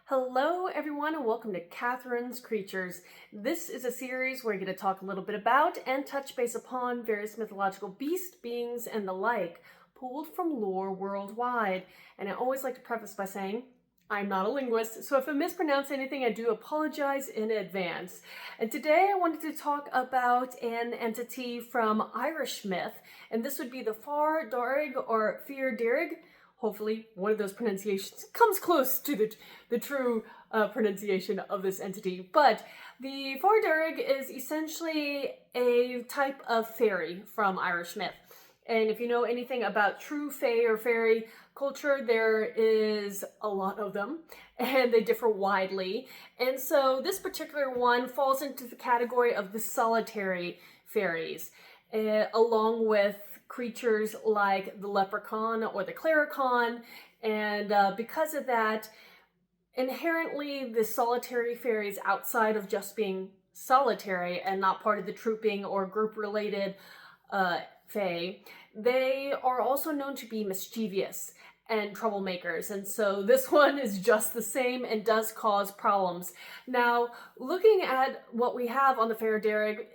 Hello everyone and welcome to Katharine's Creatures. This is a series where I get to talk a little bit about and touch base upon various mythological beasts, beings, and the like, pulled from lore worldwide. And I always like to preface by saying, I'm not a linguist, so if I mispronounce anything, I do apologize in advance. And today I wanted to talk about an entity from Irish myth, and this would be the Darrig or Darrig. Hopefully one of those pronunciations comes close to the true pronunciation of this entity. But the Darrig is essentially a type of fairy from Irish myth. And if you know anything about true fae or fairy culture, there is a lot of them and they differ widely. And so this particular one falls into the category of the solitary fairies, along with creatures like the leprechaun or the claricon, and because of that, inherently the solitary fairies, outside of just being solitary and not part of the trooping or group related fae, they are also known to be mischievous and troublemakers, and so this one is just the same and does cause problems. Now, looking at what we have on the Darrig,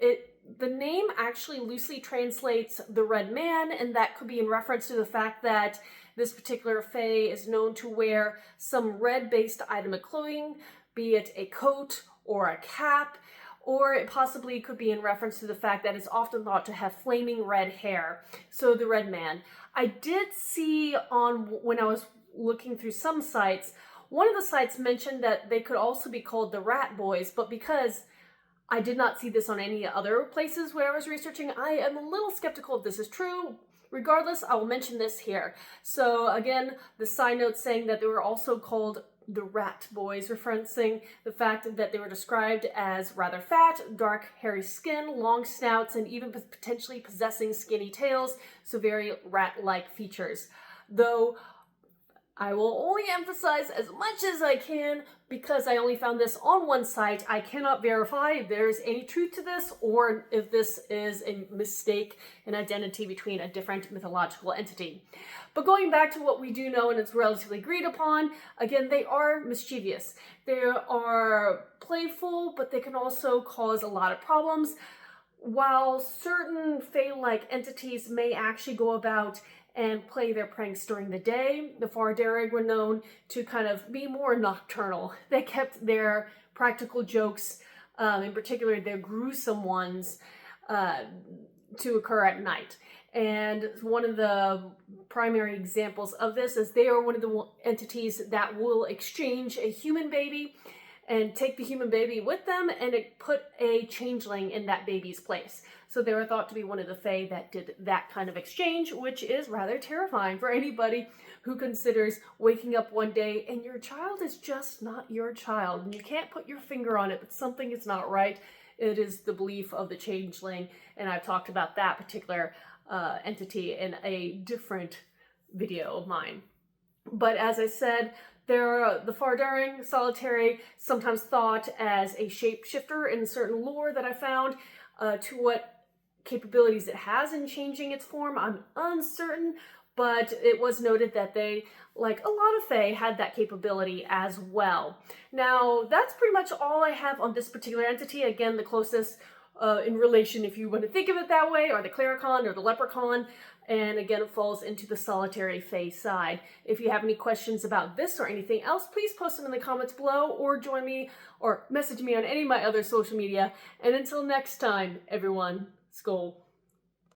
the name actually loosely translates the red man, and that could be in reference to the fact that this particular fae is known to wear some red-based item of clothing, be it a coat or a cap, or it possibly could be in reference to the fact that it's often thought to have flaming red hair. So the red man. I did see when I was looking through some sites, one of the sites mentioned that they could also be called the rat boys, but because I did not see this on any other places where I was researching, I am a little skeptical if this is true. Regardless, I will mention this here. So again, the side note saying that they were also called the rat boys, referencing the fact that they were described as rather fat, dark, hairy skin, long snouts, and even potentially possessing skinny tails, so very rat-like features. Though I will only emphasize as much as I can because I only found this on one site. I cannot verify if there's any truth to this or if this is a mistake in identity between a different mythological entity. But going back to what we do know and it's relatively agreed upon, again, they are mischievous. They are playful, but they can also cause a lot of problems. While certain fae-like entities may actually go about and play their pranks during the day, the Darrig were known to kind of be more nocturnal. They kept their practical jokes, in particular their gruesome ones, to occur at night. And one of the primary examples of this is they are one of the entities that will exchange a human baby and take the human baby with them and put a changeling in that baby's place. So they were thought to be one of the fae that did that kind of exchange, which is rather terrifying for anybody who considers waking up one day and your child is just not your child. And you can't put your finger on it, but something is not right. It is the belief of the changeling, and I've talked about that particular entity in a different video of mine. But as I said, the Darrig, solitary, sometimes thought as a shapeshifter in certain lore that I found. To what capabilities it has in changing its form, I'm uncertain, but it was noted that they, like a lot of fae, had that capability as well. Now, that's pretty much all I have on this particular entity. Again, the closest in relation, if you want to think of it that way, are the claricon or the leprechaun, and again, it falls into the solitary fae side. If you have any questions about this or anything else, please post them in the comments below or join me or message me on any of my other social media. And until next time, everyone, Skål.